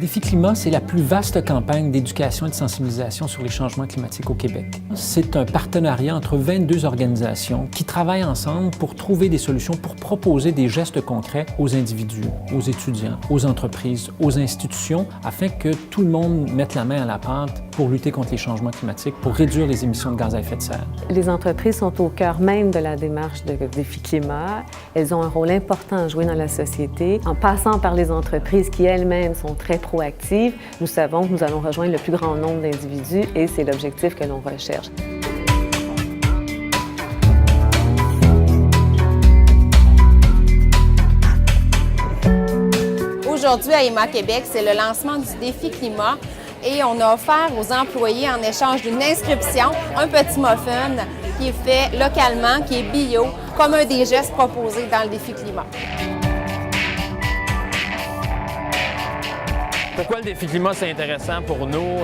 Défi Climat, c'est la plus vaste campagne d'éducation et de sensibilisation sur les changements climatiques au Québec. C'est un partenariat entre 22 organisations qui travaillent ensemble pour trouver des solutions, pour proposer des gestes concrets aux individus, aux étudiants, aux entreprises, aux institutions, afin que tout le monde mette la main à la pâte pour lutter contre les changements climatiques, pour réduire les émissions de gaz à effet de serre. Les entreprises sont au cœur même de la démarche de Défi Climat. Elles ont un rôle important à jouer dans la société. En passant par les entreprises qui elles-mêmes sont très proactives, nous savons que nous allons rejoindre le plus grand nombre d'individus et c'est l'objectif que l'on recherche. Aujourd'hui, à EMA Québec, c'est le lancement du Défi Climat et on a offert aux employés, en échange d'une inscription, un petit muffin qui est fait localement, qui est bio, comme un des gestes proposés dans le Défi Climat. Pourquoi le Défi Climat, c'est intéressant pour nous,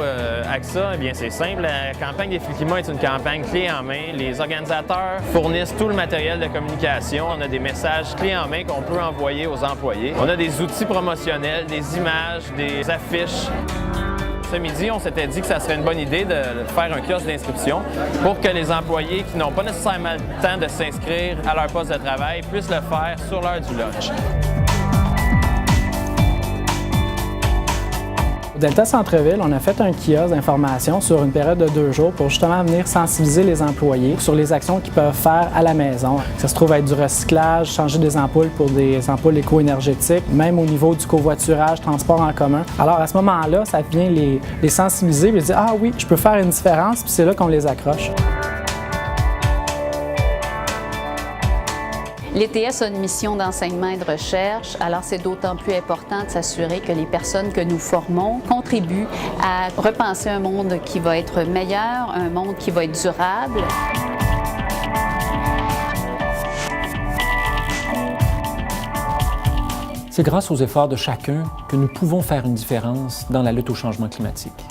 AXA? Eh bien, c'est simple. La campagne Défi Climat est une campagne clé en main. Les organisateurs fournissent tout le matériel de communication. On a des messages clés en main qu'on peut envoyer aux employés. On a des outils promotionnels, des images, des affiches. Ce midi, on s'était dit que ça serait une bonne idée de faire un kiosque d'inscription pour que les employés qui n'ont pas nécessairement le temps de s'inscrire à leur poste de travail puissent le faire sur l'heure du lunch. Au Delta Centre-Ville, on a fait un kiosque d'information sur une période de 2 jours pour justement venir sensibiliser les employés sur les actions qu'ils peuvent faire à la maison. Ça se trouve être du recyclage, changer des ampoules pour des ampoules éco-énergétiques, même au niveau du covoiturage, transport en commun. Alors à ce moment-là, ça vient les sensibiliser et dire « Ah oui, je peux faire une différence », puis c'est là qu'on les accroche. L'ETS a une mission d'enseignement et de recherche, alors c'est d'autant plus important de s'assurer que les personnes que nous formons contribuent à repenser un monde qui va être meilleur, un monde qui va être durable. C'est grâce aux efforts de chacun que nous pouvons faire une différence dans la lutte au changement climatique.